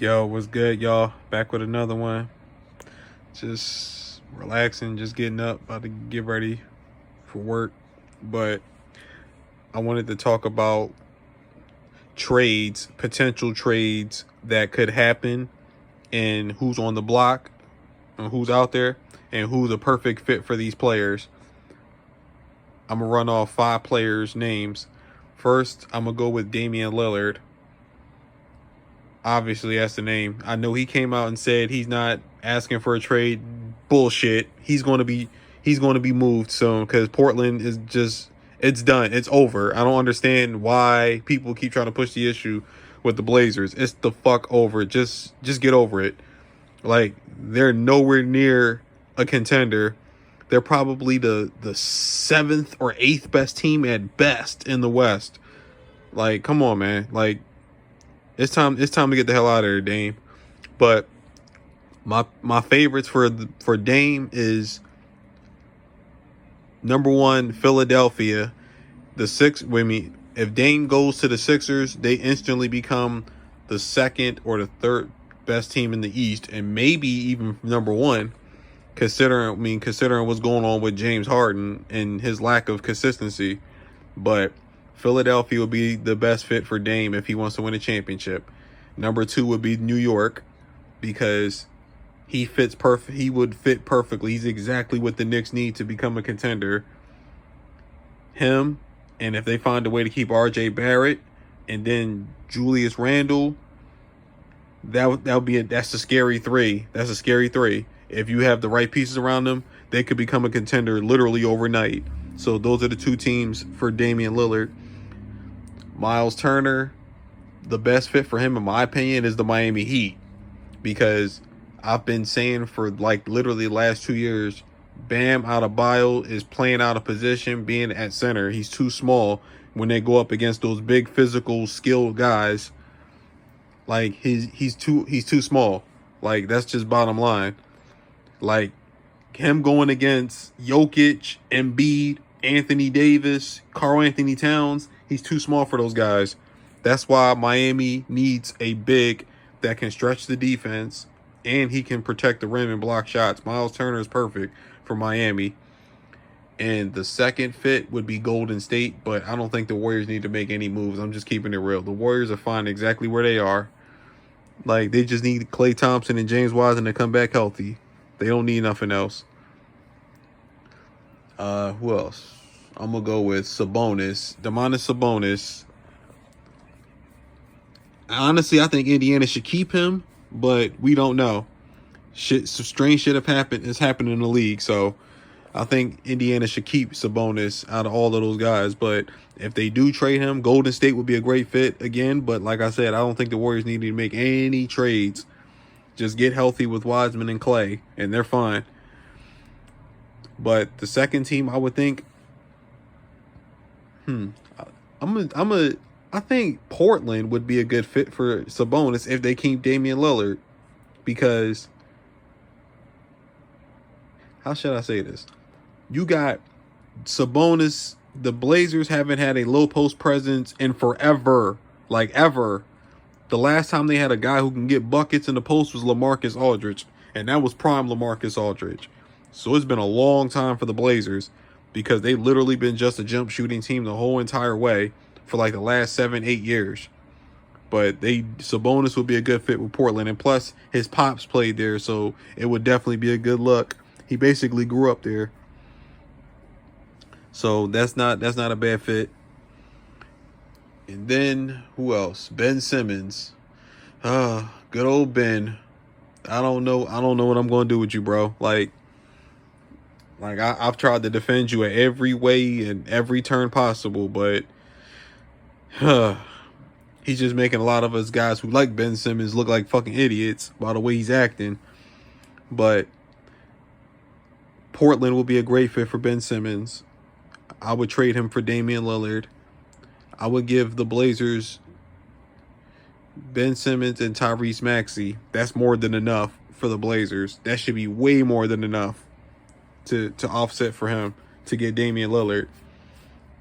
Yo, what's good, y'all? Back with another one. Just relaxing, just getting up, about to get ready for work. But I wanted to talk about trades, potential trades that could happen, and who's on the block, and who's out there, and who's a perfect fit for these players. I'm going to run off 5 players' names. First, I'm going to go with Damien Lillard. Obviously, that's the name. I know he came out and said he's not asking for a trade. Bullshit. He's going to be moved soon because Portland is just, it's done. It's over. I don't understand why people keep trying to push the issue with the Blazers. It's the fuck over. Just get over it. Like, they're nowhere near a contender. They're probably the 7th or 8th best team at best in the West. Like, come on, man. Like, it's time to get the hell out of here, Dame. But my favorites for Dame is number 1, Philadelphia. If Dame goes to the Sixers, they instantly become the 2nd or the 3rd best team in the East, and maybe even number 1, considering what's going on with James Harden and his lack of consistency. But Philadelphia would be the best fit for Dame if he wants to win a championship. Number 2 would be New York, because he fits perfect. He would fit perfectly. He's exactly what the Knicks need to become a contender. Him, and if they find a way to keep R.J. Barrett and then Julius Randle, that's a scary 3. That's a scary 3. If you have the right pieces around them, they could become a contender literally overnight. So those are the 2 teams for Damian Lillard. Miles Turner, the best fit for him, in my opinion, is the Miami Heat. Because I've been saying for like literally the last 2 years, Bam Adebayo is playing out of position, being at center. He's too small when they go up against those big physical, skilled guys. Like, he's too small. Like, that's just bottom line. Like, him going against Jokic, Embiid, Anthony Davis, Karl Anthony Towns, he's too small for those guys. That's why Miami needs a big that can stretch the defense and he can protect the rim and block shots. Miles Turner is perfect for Miami. And the second fit would be Golden State, but I don't think the Warriors need to make any moves. I'm just keeping it real. The Warriors are fine exactly where they are. Like, they just need Klay Thompson and James Wiseman to come back healthy. They don't need nothing else. Who else? I'm going to go with Sabonis. Domantas Sabonis. Honestly, I think Indiana should keep him, but we don't know. Strange shit has happened in the league, so I think Indiana should keep Sabonis out of all of those guys. But if they do trade him, Golden State would be a great fit again. But like I said, I don't think the Warriors need to make any trades. Just get healthy with Wiseman and Klay, and they're fine. But the second team, I would think, I think Portland would be a good fit for Sabonis if they keep Damian Lillard, because, how should I say this? You got Sabonis. The Blazers haven't had a low post presence in forever, like ever. The last time they had a guy who can get buckets in the post was LaMarcus Aldridge, and that was prime LaMarcus Aldridge. So it's been a long time for the Blazers, because they've literally been just a jump shooting team the whole entire way for like the last 7-8 years. But Sabonis would be a good fit with Portland, and plus his pops played there, so it would definitely be a good look. He basically grew up there, so that's not a bad fit. And then who else? Ben Simmons. Good old Ben. I don't know what I'm going to do with you, bro. Like I've tried to defend you at every way and every turn possible, but he's just making a lot of us guys who like Ben Simmons look like fucking idiots by the way he's acting. But Portland will be a great fit for Ben Simmons. I would trade him for Damian Lillard. I would give the Blazers Ben Simmons and Tyrese Maxey. That's more than enough for the Blazers. That should be way more than enough to offset for him to get Damian Lillard.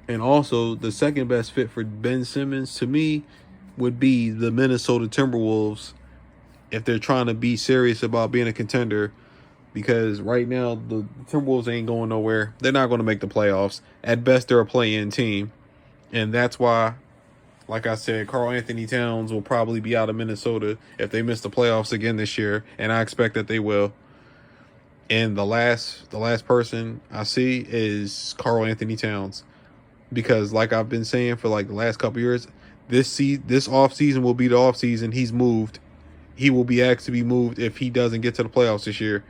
And also, the second best fit for Ben Simmons to me would be the Minnesota Timberwolves. if they're trying to be serious about being a contender. Because right now, the Timberwolves ain't going nowhere. They're not going to make the playoffs. At best, they're a play-in team. And that's why, like I said, Karl Anthony Towns will probably be out of Minnesota if they miss the playoffs again this year. And I expect that they will. And the last person I see is Karl Anthony Towns. Because like I've been saying for like the last couple years, this offseason will be the offseason he's moved. He will be asked to be moved if he doesn't get to the playoffs this year.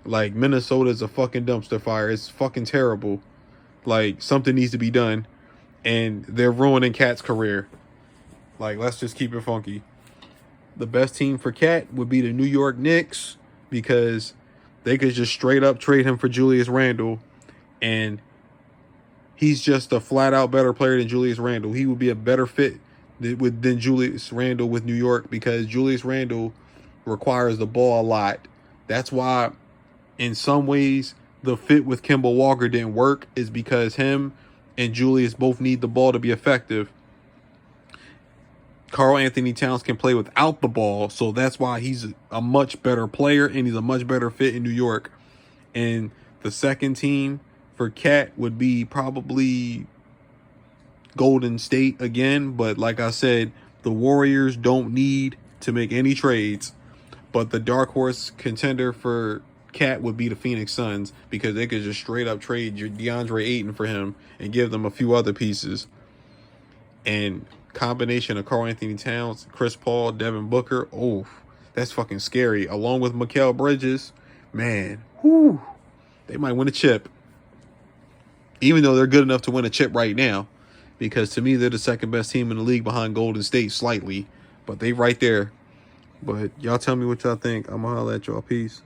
Like, Minnesota is a fucking dumpster fire. It's fucking terrible. Like, something needs to be done. And they're ruining Cat's career. Like, let's just keep it funky. The best team for Cat would be the New York Knicks, because they could just straight up trade him for Julius Randle. And he's just a flat out better player than Julius Randle. He would be a better fit than Julius Randle with New York, because Julius Randle requires the ball a lot. That's why, in some ways, the fit with Kemba Walker didn't work, is because him and Julius both need the ball to be effective. Karl Anthony Towns can play without the ball, so that's why he's a much better player and he's a much better fit in New York. And the second team for Cat would be probably Golden State again, but like I said, the Warriors don't need to make any trades. But the dark horse contender for Cat would be the Phoenix Suns, because they could just straight up trade DeAndre Ayton for him and give them a few other pieces. And combination of Karl Anthony Towns, Chris Paul, Devin Booker, oh, that's fucking scary. Along with Mikal Bridges, man, whoo, they might win a chip. Even though they're good enough to win a chip right now, because to me they're the second best team in the league behind Golden State slightly, but they right there. But y'all tell me what y'all think. I'm gonna holler at y'all. Peace.